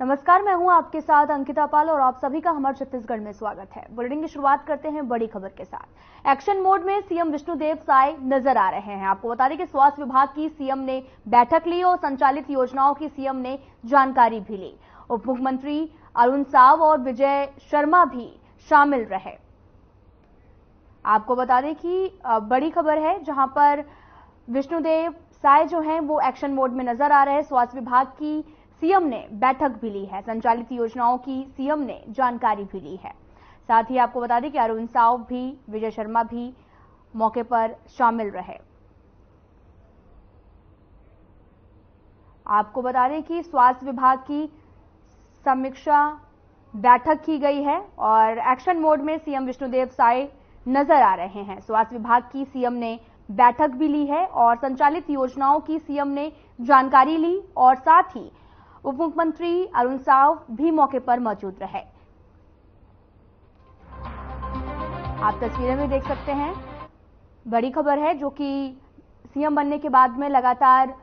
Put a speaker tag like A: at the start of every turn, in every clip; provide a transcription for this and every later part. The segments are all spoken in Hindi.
A: नमस्कार, मैं हूं आपके साथ अंकिता पाल और आप सभी का हमारे छत्तीसगढ़ में स्वागत है। बुलेटिन की शुरुआत करते हैं बड़ी खबर के साथ। एक्शन मोड में सीएम विष्णुदेव साय नजर आ रहे हैं। आपको बता दें कि स्वास्थ्य विभाग की सीएम ने बैठक ली और संचालित योजनाओं की सीएम ने जानकारी भी ली। उप मुख्यमंत्री अरुण साव और विजय शर्मा भी शामिल रहे। आपको बता दें कि बड़ी खबर है जहां पर विष्णुदेव साय जो हैं वो एक्शन मोड में नजर आ रहे हैं। स्वास्थ्य विभाग की सीएम ने बैठक भी ली है, संचालित योजनाओं की सीएम ने जानकारी भी ली है। साथ ही आपको बता दें कि अरुण साव भी, विजय शर्मा भी मौके पर शामिल रहे। आपको बता दें कि स्वास्थ्य विभाग की समीक्षा बैठक की गई है और एक्शन मोड में सीएम विष्णुदेव साय नजर आ रहे हैं। स्वास्थ्य विभाग की सीएम ने बैठक भी ली है और संचालित योजनाओं की सीएम ने जानकारी ली और साथ ही उप मुख्यमंत्री अरुण साव भी मौके पर मौजूद रहे। आप तस्वीरें में देख सकते हैं, बड़ी खबर है जो कि सीएम बनने के बाद में लगातार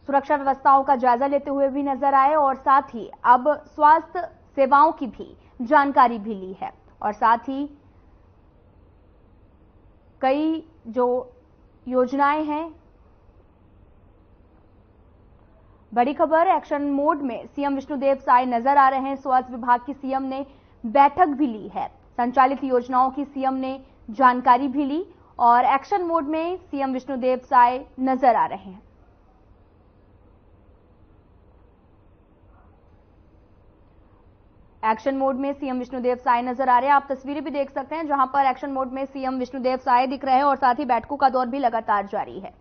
A: सुरक्षा व्यवस्थाओं का जायजा लेते हुए भी नजर आए और साथ ही अब स्वास्थ्य सेवाओं की भी जानकारी भी ली है और साथ ही कई जो योजनाएं हैं। बड़ी खबर, एक्शन मोड में सीएम विष्णुदेव साय नजर आ रहे हैं। स्वास्थ्य विभाग की सीएम ने बैठक भी ली है, संचालित योजनाओं की सीएम ने जानकारी भी ली और एक्शन मोड में सीएम विष्णुदेव साय नजर आ रहे हैं। एक्शन मोड में सीएम विष्णुदेव साय नजर आ रहे हैं। आप तस्वीरें भी देख सकते हैं जहां पर एक्शन मोड में सीएम विष्णुदेव साय दिख रहे हैं और साथ ही बैठकों का दौर भी लगातार जारी है।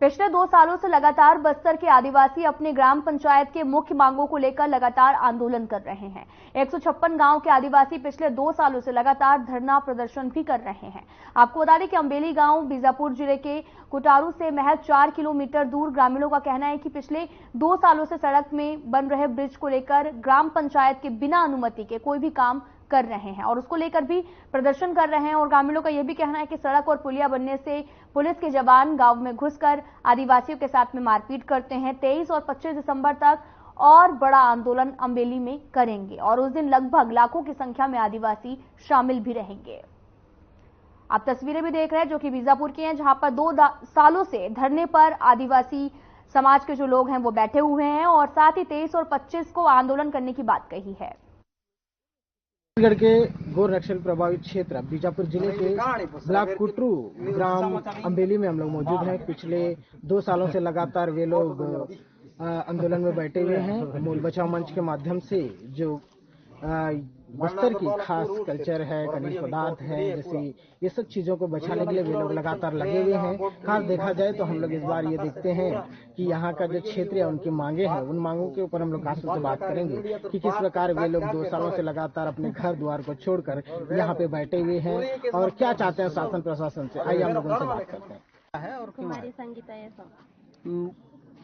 A: पिछले 2 सालों से लगातार बस्तर के आदिवासी अपने ग्राम पंचायत के मुख्य मांगों को लेकर लगातार आंदोलन कर रहे हैं। 156 गांव के आदिवासी पिछले 2 सालों से लगातार धरना प्रदर्शन भी कर रहे हैं। आपको बता दें कि अम्बेली गांव बीजापुर जिले के कुटारू से महज 4 किलोमीटर दूर ग्रामीणों का कहना है कि पिछले 2 सालों से सड़क में बन रहे ब्रिज को लेकर ग्राम पंचायत के बिना अनुमति के कोई भी काम कर रहे हैं और उसको लेकर भी प्रदर्शन कर रहे हैं और ग्रामीणों का यह भी कहना है कि सड़क और पुलिया बनने से पुलिस के जवान गांव में घुसकर आदिवासियों के साथ में मारपीट करते हैं। 23 और 25 दिसंबर तक और बड़ा आंदोलन अम्बेली में करेंगे और उस दिन लगभग लाखों की संख्या में आदिवासी शामिल भी रहेंगे। आप तस्वीरें भी देख रहे हैं जो कि बीजापुर की हैं, जहां पर 2 सालों से धरने पर आदिवासी समाज के जो लोग हैं वो बैठे हुए हैं और साथ ही 23 और 25 को आंदोलन करने की बात कही है।
B: छत्तीसगढ़ के गौ रक्षण प्रभावित क्षेत्र बीजापुर जिले के ब्लॉक कुटरू ग्राम अम्बेली में हम लोग मौजूद हैं। पिछले 2 सालों से लगातार वे लोग आंदोलन में बैठे हुए हैं। मूल बचाव मंच के माध्यम से जो बस्तर की खास कल्चर है, खनिज पदार्थ है, जैसे ये सब चीजों को बचाने के लिए वे लोग लगातार लगे हुए हैं। खास देखा जाए तो हम लोग इस बार ये देखते हैं कि यहाँ का जो क्षेत्र है, उनकी मांगे हैं, उन मांगों के ऊपर हम लोग खास तौर से बात करेंगे कि किस प्रकार वे लोग 2 सालों से लगातार अपने घर द्वार को छोड़कर यहाँ पे बैठे हुए हैं और क्या चाहते हैं शासन प्रशासन से। आइए हम लोग उनसे बात करते हैं। और
C: कुमारी संगीता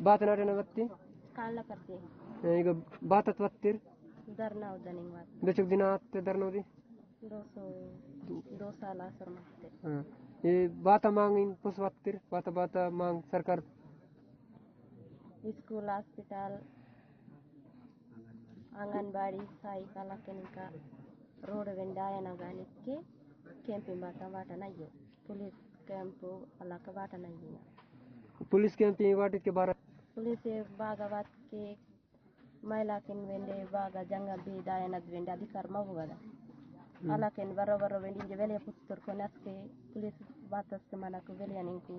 D: बात नवत्ती
C: काला करते
D: ಈಗ ಬಾತತ್ವತ್ತಿರ್
C: धरना उदनिंग बात
D: ಬೆಚ್ಚ ದಿನ ಆತ್ತೆ ಧರ್ನೋದಿ
C: 2 साल असर मारते
D: ये बात मांग इन पुष्पत्तिर बात मांग सरकार
C: स्कूल हॉस्पिटल आंगनबाड़ी साई काला केनिका रोड वेंडाया नगानिके कैंपिंग बाटा नहीं पुलिस कैंप अलग बाटा नहीं
D: पुलिस कैंप वाटित के बारे
C: पुलिस बागावत के महिला किन वेंडे बागा जंगल भी दायनद वेंडे अधिकार मगुगदा अला केन बरोबर वेंडी जे वेले पुत्तर को नस्के पुलिस बातस के मना को वेले निंकु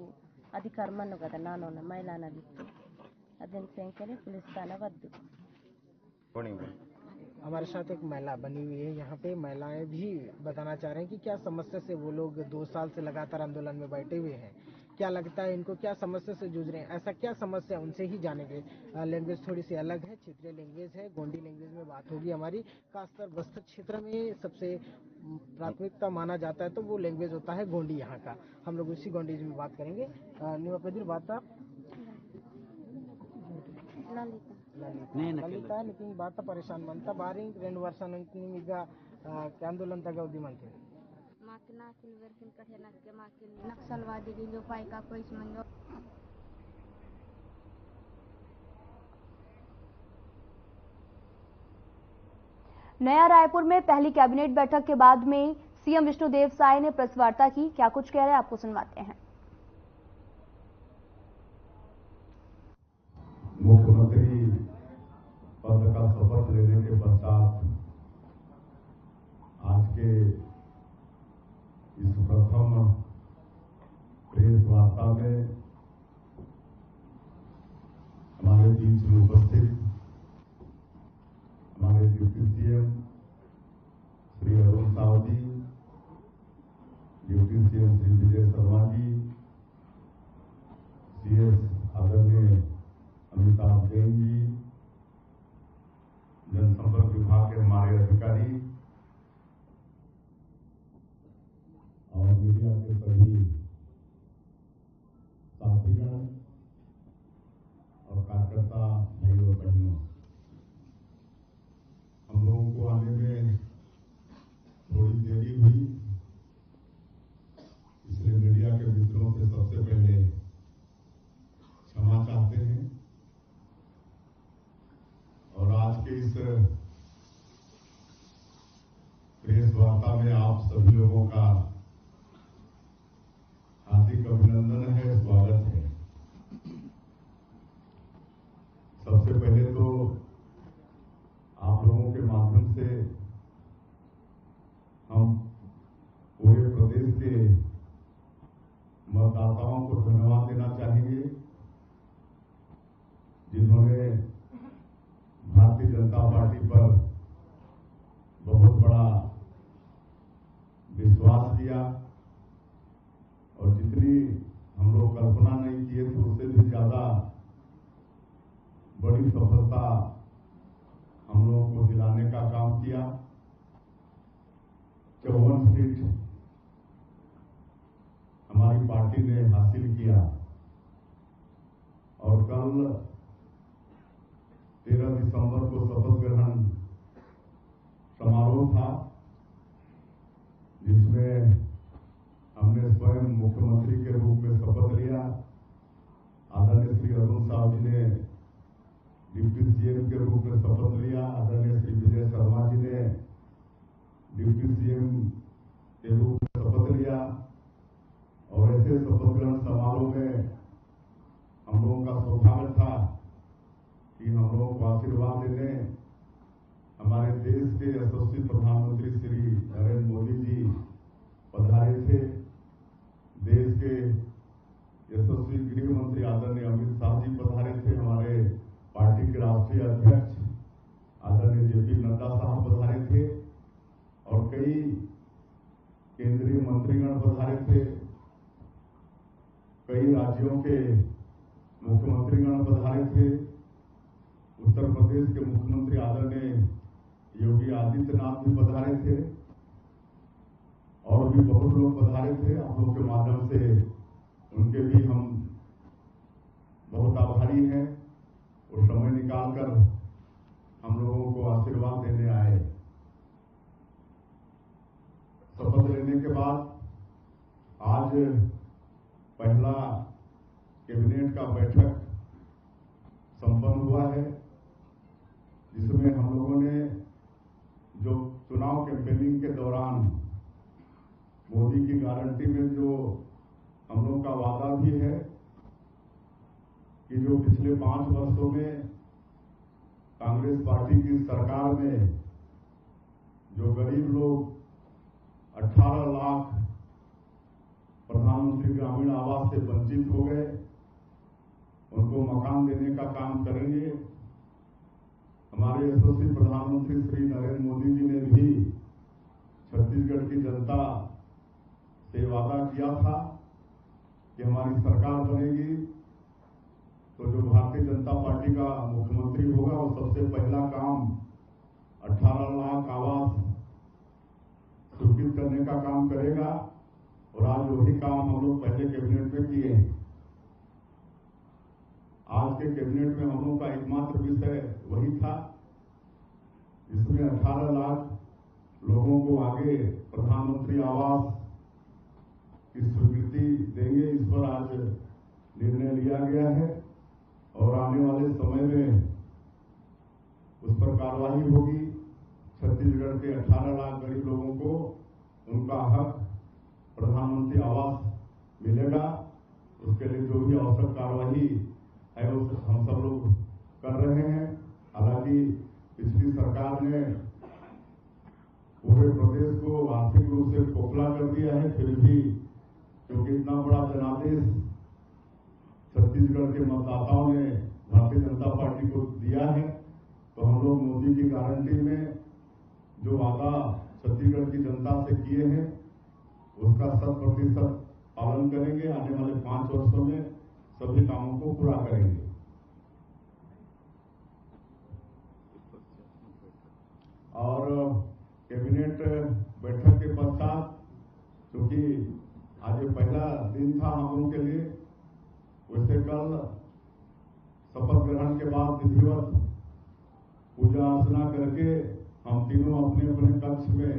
C: अधिकार मनुगदा नानो न महिला न दिक्के अदन सेंकेले पुलिस थाना वद्दु।
B: हमारे साथ एक महिला बनी हुई है। यहाँ पे महिलाएं भी बताना चाह रहे हैं कि क्या समस्या से वो लोग 2 साल से लगातार आंदोलन में बैठे हुए हैं, क्या लगता है इनको, क्या समस्या से जूझ रहे हैं, ऐसा क्या समस्या उनसे ही जानेंगे। लैंग्वेज थोड़ी सी अलग है, क्षेत्रीय लैंग्वेज है, गोंडी लैंग्वेज में बात होगी हमारी। खासकर बस्तर क्षेत्र में सबसे प्राथमिकता माना जाता है तो वो लैंग्वेज होता है गोंडी यहाँ का। हम लोग उसी गोंडी में बात करेंगे। बात ಲಲಿತಾ ನಿತಿನ್ ಬಾತ ಪರೇಶಾನ್ ಮಂತ ಬಾರಿ 2 ವರ್ಷ ನಂಗೆ ಈಗ ಆಂದೋಲನ ತಗೌದಿ ಮಂತೆ
E: माकिन वेरकिन कठे नक्के माकिन नक्सलवादी की जो पाई का कोई समझो।
A: नया रायपुर में पहली कैबिनेट बैठक के बाद में सीएम विष्णुदेव साय ने प्रेस वार्ता की। क्या कुछ कह रहे हैं आपको सुनवाते हैं।
F: मुख्यमंत्री पद का शपथ लेने के पश्चात आज के इस प्रथम प्रेस वार्ता में हमारे बीच में उपस्थित हमारे डिप्टी सीएम श्री अरुण साव जी, deputy CM Shri Vijay Sharma ji, CS आदरणीय अमिताभ जैन जी, जनसंपर्क विभाग के हमारे अधिकारी और मीडिया के सभी साथीगण और कार्यकर्ता भाइयों बहनों, हम लोगों को आने में थोड़ी देरी हुई, इसलिए मीडिया के मित्रों से सबसे पहले क्षमा चाहते हैं। और आज के इस प्रेस वार्ता में आप सभी लोगों का हार्दिक अभिनंदन है, स्वागत है। सबसे पहले तो आप लोगों के माध्यम से हम पूरे प्रदेश के मतदाताओं को धन्यवाद देना चाहेंगे, जिन्होंने भारतीय जनता पार्टी पर बहुत बड़ा विश्वास किया और जितनी हम लोग कल्पना नहीं किए थे उससे भी ज्यादा बड़ी सफलता हम लोगों को दिलाने का काम किया। 54 सीट हमारी पार्टी ने हासिल किया और कल 13 दिसंबर को शपथ ग्रहण समारोह था, जिसमें हमने स्वयं मुख्यमंत्री के रूप में शपथ लिया। आदरणीय श्री अरुण साव जी ने डिप्टी सीएम के रूप में शपथ लिया, आदरणीय श्री विजय शर्मा जी ने डिप्टी सीएम के रूप में शपथ लिया। और ऐसे शपथ ग्रहण समारोह में हम लोगों का सौभाग्य था कि हम लोगों को आशीर्वाद देने हमारे देश के यशस्वी प्रधानमंत्री श्री नरेंद्र मोदी जी पधारे थे। देश के यशस्वी गृह मंत्री आदरणीय अमित शाह जी पधारे थे। हमारे पार्टी के राष्ट्रीय अध्यक्ष आदरणीय जेपी नड्डा साहब पधारे थे और कई केंद्रीय मंत्रीगण पधारे थे। कई राज्यों के मुख्यमंत्रीगण पधारे थे। उत्तर प्रदेश के मुख्यमंत्री आदरणीय योगी आदित्यनाथ भी पधारे थे और भी बहुत लोग पधारे थे। आप लोगों के माध्यम से उनके भी हम बहुत आभारी हैं और समय निकालकर हम लोगों को आशीर्वाद देने आए। शपथ लेने के बाद आज पहला कैबिनेट का बैठक संपन्न हुआ है, जिसमें हम लोगों ने जो चुनाव कैंपेनिंग के दौरान मोदी की गारंटी में जो हम लोग का वादा भी है कि जो पिछले 5 वर्षों में कांग्रेस पार्टी की सरकार में जो गरीब लोग 18 लाख प्रधानमंत्री ग्रामीण आवास से वंचित हो गए, उनको मकान देने का काम करेंगे। हमारे यशस्वी प्रधानमंत्री श्री नरेंद्र मोदी जी ने भी छत्तीसगढ़ की जनता से वादा किया था कि हमारी सरकार बनेगी तो जो भारतीय जनता पार्टी का मुख्यमंत्री होगा वो सबसे पहला काम 18 लाख आवास स्वीकृत करने का काम करेगा। और आज वही काम हम लोग पहले कैबिनेट में किए हैं। आज के कैबिनेट में हम लोग का एकमात्र विषय वही था, जिसमें 18 लाख लोगों को आगे प्रधानमंत्री आवास की स्वीकृति देंगे, इस पर आज निर्णय लिया गया है और आने वाले समय में उस पर कार्रवाई होगी। छत्तीसगढ़ के 18 लाख गरीब लोगों को उनका हक प्रधानमंत्री आवास मिलेगा। उसके लिए जो भी आवश्यक कार्रवाई है वो हम सब लोग कर रहे हैं। हालांकि पिछली सरकार ने पूरे प्रदेश को आर्थिक रूप से खोखला कर दिया है, फिर भी क्योंकि इतना बड़ा जनादेश छत्तीसगढ़ के मतदाताओं ने भारतीय जनता पार्टी को दिया है, तो हम लोग मोदी की गारंटी में जो वादा छत्तीसगढ़ की जनता से किए हैं उसका 100% पालन करेंगे। आने वाले 5 वर्षों में सभी कामों को पूरा करेंगे। और कैबिनेट बैठक के पश्चात, क्योंकि आज ये पहला दिन था हम लोगों के लिए, वैसे कल शपथ ग्रहण के बाद विधिवत पूजा अर्चना करके हम तीनों अपने अपने कक्ष में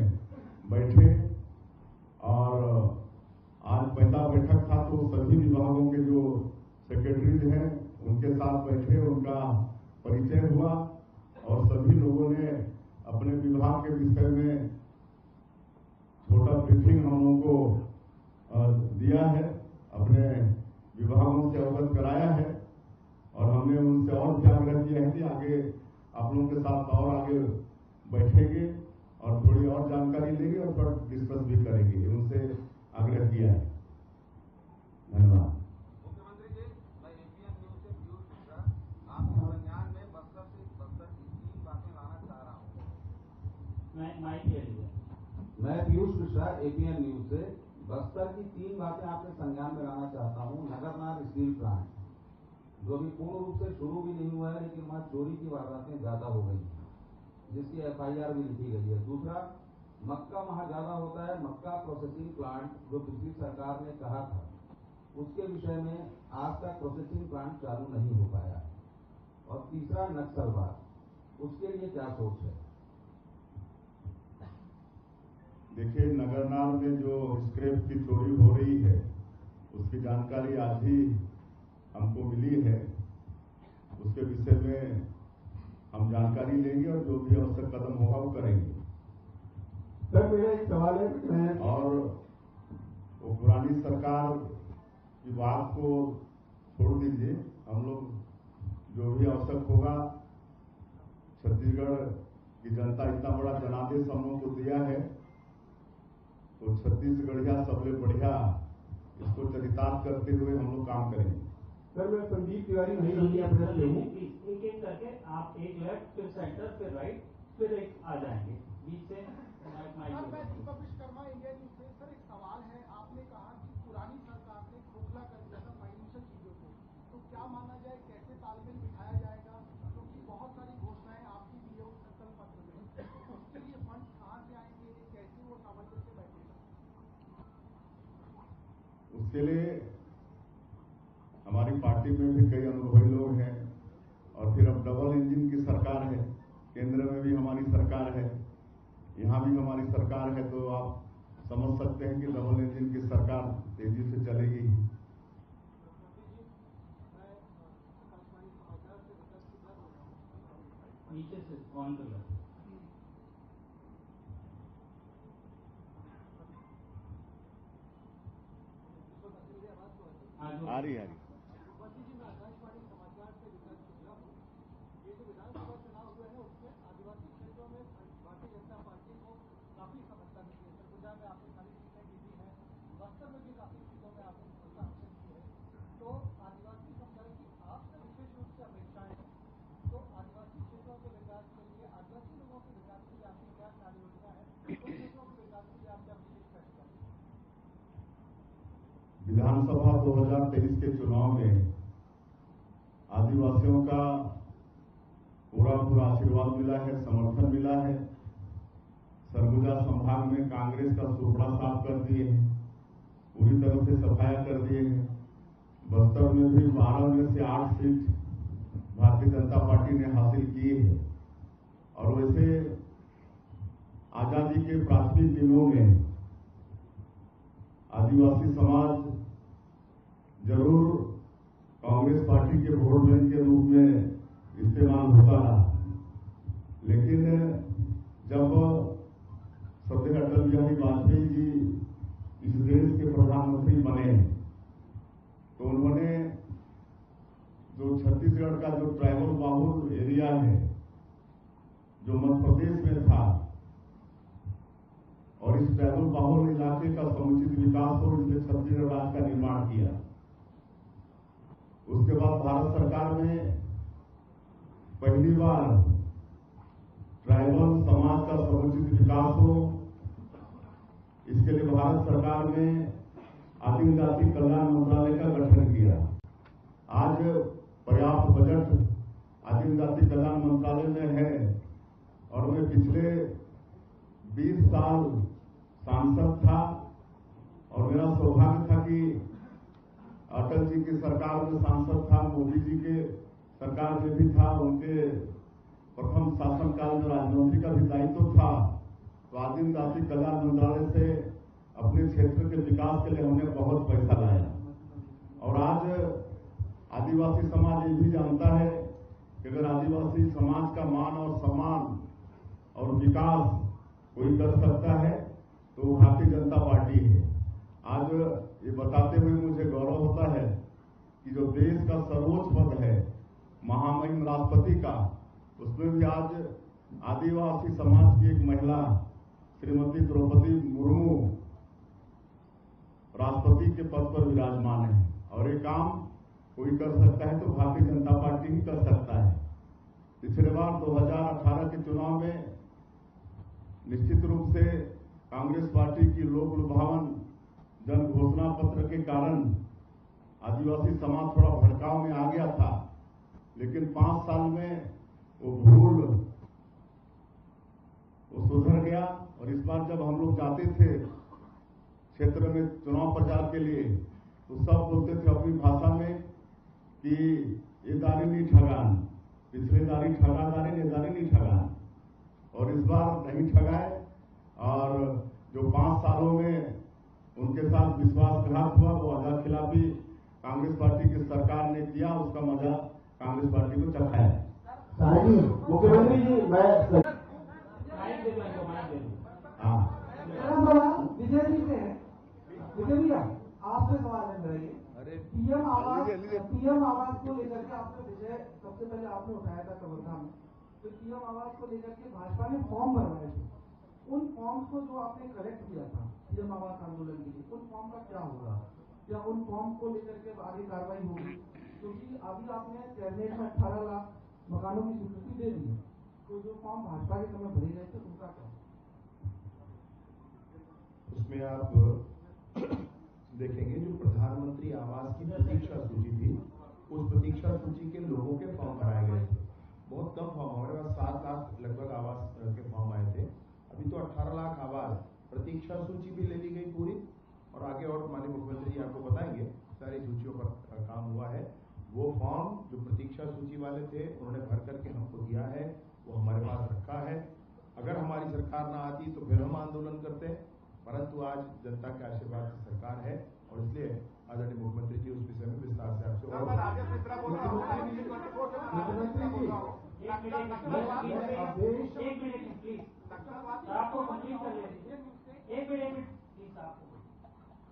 F: बैठे और आज पहला बैठक था तो सभी विभागों के जो सेक्रेटरीज हैं उनके साथ बैठे, उनका परिचय हुआ और सभी लोगों ने अपने विभाग के विषय में छोटा ब्रीफिंग हम लोगों को दिया है, अपने विभागों से अवगत कराया है और हमने उनसे और भी आग्रह किया है कि आगे आप लोगों के साथ और आगे बैठेंगे और थोड़ी और जानकारी लेंगे और पर डिस्कस भी करेंगे, उनसे आग्रह किया है। धन्यवाद।
G: मुख्यमंत्री जी, मैं एपीएन न्यूज से पीयूष मिश्रा आपके संज्ञान में बस्तर की 3 बातें लाना चाह रहा हूँ। मैं पीयूष मिश्रा एपीएन न्यूज से बस्तर की 3 बातें आपके संज्ञान में लाना चाहता हूँ। नगरनार स्टील प्लांट, जो अभी पूर्ण रूप से शुरू भी नहीं हुआ है, लेकिन वहाँ चोरी की वारदातें ज्यादा हो गई हैं, जिसकी FIR भी लिखी गई है। दूसरा, मक्का वहाँ ज्यादा होता है, मक्का प्रोसेसिंग प्लांट जो पिछली सरकार ने कहा था, उसके विषय में आज तक प्रोसेसिंग प्लांट चालू नहीं हो पाया है। और तीसरा, नक्सलवाद, उसके लिए क्या सोच है?
F: देखिए, नगरनार में जो स्क्रैप की चोरी हो रही है उसकी जानकारी आज ही हमको मिली है। उसके विषय में हम जानकारी लेंगे और जो भी आवश्यक कदम होगा वो करेंगे।
G: सर, मेरा एक सवाल है
F: और वो पुरानी सरकार की बात को छोड़ दीजिए, हम लोग जो भी आवश्यक होगा, छत्तीसगढ़ की जनता इतना बड़ा जनादेश हम लोगों को दिया है तो छत्तीसगढ़िया सबसे बढ़िया इसको चरितार्थ करते हुए हम लोग काम करेंगे।
G: सर, मैं संदीप तिवारी नहीं इंडिया प्रेस से हूँ।
H: एक एक करके आप एक लेफ्ट, फिर सेंटर, फिर राइट, फिर एक आ जाएंगे बीच से।
I: मैं दीपक विश्वकर्मा, इंडिया न्यूज से। सर, एक सवाल है, आपने कहा कि पुरानी सरकार ने खोखला कर दिया था फाइनेंशियल चीजों को, तो क्या माना जाए, कैसे तालमेल बिठाया जाएगा? क्योंकि बहुत सारी घोषणाएं आपकी भी है उस संकल्प पत्र में, तो उसके लिए फंड कहाँ से आएंगे, कैसे वो सामंजस्य बैठेगा?
F: उसके लिए हमारी पार्टी में भी कई अनुभवी लोग हैं और फिर अब डबल इंजन की सरकार है, केंद्र में भी हमारी सरकार है, यहाँ भी हमारी सरकार है, तो आप समझ सकते हैं कि डबल इंजन की सरकार तेजी से चलेगी।
H: नीचे से ऑन कर लो।
F: आ रही
I: ये जो विधानसभा चुनाव हुए हैं उसमें आदिवासी क्षेत्रों में भारतीय जनता पार्टी को काफी सफलता मिली है। सरगुजा में आपने सारी सीटें जीती हैं, बस्तर में भी काफी सीटों में आपने सफलता हासिल की है। तो आदिवासी समुदाय की आपसे विशेष रूप से अपेक्षाएं हैं, तो आदिवासी क्षेत्रों के विकास के लिए, आदिवासी लोगों के विकास के लिए आपकी क्या कार्य योजना है? उन क्षेत्रों के विकास के लिए आप क्या विशेष फैसला करें?
F: विधानसभा 2023 के चुनाव में आदिवासियों का पूरा आशीर्वाद मिला है, समर्थन मिला है। सरगुजा संभाग में कांग्रेस का सुपड़ा साफ कर दिए हैं, पूरी तरह से सफाया कर दिए हैं। बस्तर में भी 12 में से 8 सीट भारतीय जनता पार्टी ने हासिल की है। और वैसे आजादी के प्राथमिक दिनों में आदिवासी समाज जरूर कांग्रेस पार्टी के वोट बैंक के रूप में इस्तेमाल होता रहा, लेकिन जब श्रद्धेय अटल बिहारी वाजपेयी जी इस देश के प्रधानमंत्री बने तो उन्होंने जो छत्तीसगढ़ का जो ट्राइबल बाहुल एरिया है जो मध्य प्रदेश में था और इस ट्राइबल बाहुल इलाके का समुचित विकास हो इसलिए छत्तीसगढ़ राज्य का निर्माण किया। उसके बाद भारत सरकार ने पहली बार ट्राइबल समाज का समुचित विकास हो इसके लिए भारत सरकार ने आदिम जाति कल्याण मंत्रालय का गठन किया। आज पर्याप्त बजट आदिम जाति कल्याण मंत्रालय में है और मैं पिछले 20 साल सांसद था और मेरा सौभाग्य था कि अटल जी की सरकार में सांसद था, मोदी जी के सरकार में भी था, उनके प्रथम शासनकाल में राजमंत्री का भी दायित्व था। तो आदिम जाति कल्याण मंत्रालय से अपने क्षेत्र के विकास के लिए हमने बहुत पैसा लाया और आज आदिवासी समाज ये भी जानता है कि अगर आदिवासी समाज का मान और सम्मान और विकास कोई कर सकता है तो भारतीय जनता पार्टी है। आज ये बताते हुए मुझे गौरव होता है कि जो देश का सर्वोच्च पद है महामहिम राष्ट्रपति का, उसमें भी आज आदिवासी समाज की एक महिला श्रीमती द्रौपदी मुर्मू राष्ट्रपति के पद पर विराजमान है और ये काम कोई कर सकता है तो भारतीय जनता पार्टी ही कर सकता है। पिछले बार 2018 के चुनाव में निश्चित रूप से कांग्रेस पार्टी की लोक लुभावन जन घोषणा पत्र के कारण आदिवासी समाज थोड़ा भड़काव में आ गया था, लेकिन 5 साल में वो भूल वो सुधर गया और इस बार जब हम लोग जाते थे क्षेत्र में चुनाव प्रचार के लिए तो सब बोलते थे अपनी भाषा में कि ये दारी नहीं ठगान, पिछले दारी ठगा दारी ये दारी नहीं ठगान, और इस बार नहीं ठगाए और जो 5 सालों में उनके साथ विश्वासघात हुआ वो आधा खिलाफी कांग्रेस पार्टी की सरकार ने किया, उसका मजा कांग्रेस पार्टी को चखाया।
B: मुख्यमंत्री जी मैं
I: विजय जी से है, विजय भैया आपसे सवाल है ये पीएम आवास को लेकर के आपने विजय सबसे पहले आपने उठाया था कवर्धा में, तो पीएम आवास को लेकर के भाजपा ने फॉर्म भरवाए थे। उन फॉर्म्स को जो आपने कलेक्ट किया था पीएम आवास आंदोलन के लिए, उन फॉर्म का क्या होगा? क्या उन फॉर्म को लेकर के आगे कार्रवाई होगी? क्योंकि अभी आपने कैबिनेट में 18 लाख मकानों की स्वीकृति दे दी है, तो जो फॉर्म भाजपा के समय भरे गए थे उनका क्या?
F: उसमें आप देखेंगे जो प्रधानमंत्री आवास की प्रतीक्षा सूची थी, उस प्रतीक्षा सूची के लोगों के फॉर्म भराए गए थे। बहुत कम फॉर्म, हमारे पास 7 लाख लगभग आवास के फॉर्म आए थे। अभी तो 18 लाख आवास प्रतीक्षा सूची भी ले ली गई पूरी, और आगे और माननीय मुख्यमंत्री जी आपको बताएंगे सारी सूचियों पर काम हुआ है। वो फॉर्म जो प्रतीक्षा सूची वाले थे उन्होंने भर करके हमको दिया है, वो हमारे पास रखा है। अगर हमारी सरकार ना आती तो फिर हम आंदोलन करते, परंतु आज जनता के आशीर्वाद से सरकार है और इसलिए आदरणीय मुख्यमंत्री जी उस विषय में विस्तार से आपसे और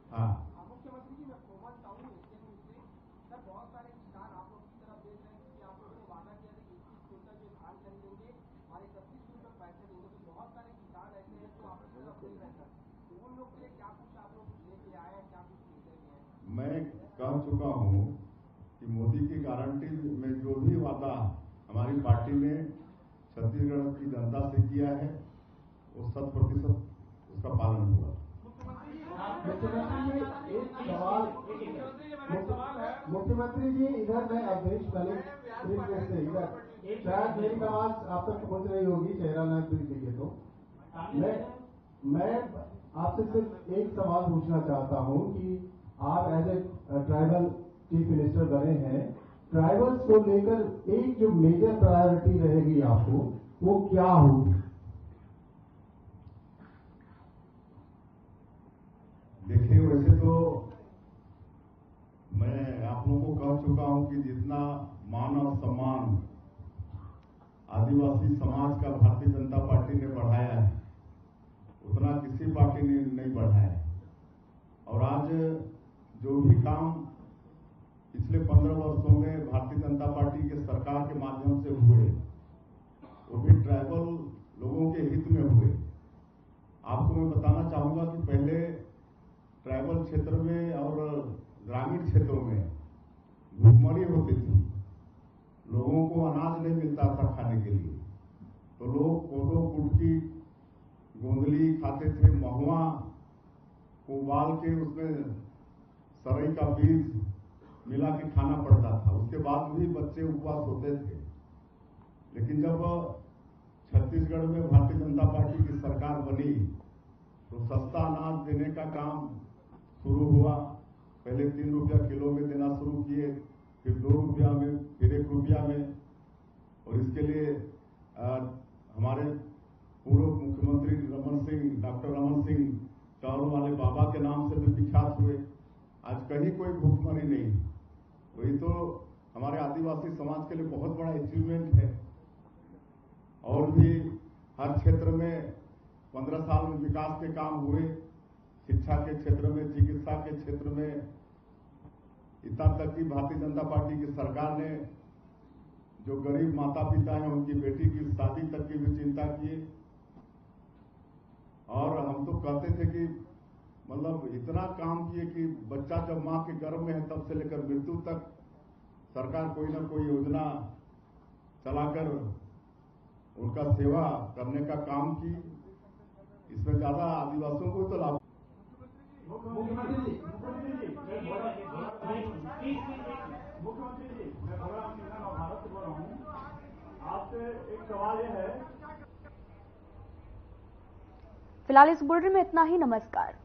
F: हाँ
I: मुख्यमंत्री जी मैं कोमल चाहूंगी सर, बहुत सारे किसान आप लोग की तरफ देख रहे हैं कि आप लोगों ने वादा किया था कि 21 क्विंटल जो धान खरीदेंगे और 31 क्विंटल पैसे देंगे, तो बहुत सारे किसान ऐसे हैं जो आप लोग की तरफ देख रहे हैं, तो उन लोग के लिए क्या कुछ आप लोग लेके आए हैं, क्या कुछ लेकर गए हैं?
F: मैं कह चुका हूँ कि मोदी की गारंटी में जो भी वादा हमारी पार्टी ने छत्तीसगढ़ की जनता से किया है वो 100% उसका पालन हुआ।
B: मुख्यमंत्री जी इधर मैं अवधेश मलिक से इधर शायद मेरी आवाज आप तक पहुंच रही होगी चेहरा न के तो मैं आपसे सिर्फ एक सवाल पूछना चाहता हूं कि आप as a tribal chief minister बने हैं, ट्राइबल्स को लेकर एक जो मेजर प्रायोरिटी रहेगी आपको वो क्या होगी?
F: देखिए वैसे कि जितना मान और सम्मान आदिवासी समाज का भारतीय जनता पार्टी ने बढ़ाया है उतना किसी पार्टी ने नहीं बढ़ाया है। और आज जो भी काम पिछले 15 वर्षों में भारतीय जनता पार्टी के सरकार के माध्यम से हुए वो भी ट्राइबल लोगों के हित में हुए। आपको मैं बताना चाहूंगा कि पहले ट्राइबल क्षेत्र में और ग्रामीण क्षेत्रों में भूखमरी होती थी, लोगों को अनाज नहीं मिलता था खाने के लिए, तो लोग कोदो कुटकी गोंदली खाते थे, महुआ को उबाल के उसमें सरई का बीज मिला के खाना पड़ता था। उसके बाद भी बच्चे उपवास होते थे। लेकिन जब छत्तीसगढ़ में भारतीय जनता पार्टी की सरकार बनी तो सस्ता अनाज देने का काम शुरू हुआ। पहले 3 रुपया किलो में देना शुरू किए, फिर 2 रुपया में, फिर 1 रुपया में। और इसके लिए हमारे पूर्व मुख्यमंत्री डॉक्टर रमन सिंह चारों वाले बाबा के नाम से भी विख्यात हुए। आज कहीं कोई भूखमरी नहीं। वही तो हमारे आदिवासी समाज के लिए बहुत बड़ा अचीवमेंट है। और भी हर क्षेत्र में 15 साल में विकास के काम हुए, शिक्षा के क्षेत्र में, चिकित्सा के क्षेत्र में, इतना तक कि भारतीय जनता पार्टी की सरकार ने जो गरीब माता पिता हैं उनकी बेटी की शादी तक की भी चिंता की। और हम तो कहते थे कि मतलब इतना काम किए कि बच्चा जब मां के गर्भ में है तब से लेकर मृत्यु तक सरकार कोई ना कोई योजना चलाकर उनका सेवा करने का काम की। इसमें ज्यादा आदिवासियों को तो लाभ।
H: मुख्यमंत्री जी मैं भगवान सिंह भारत से बोल रहा हूँ। आपसे एक सवाल यह है।
A: फिलहाल इस बुलेटिन में इतना ही। नमस्कार।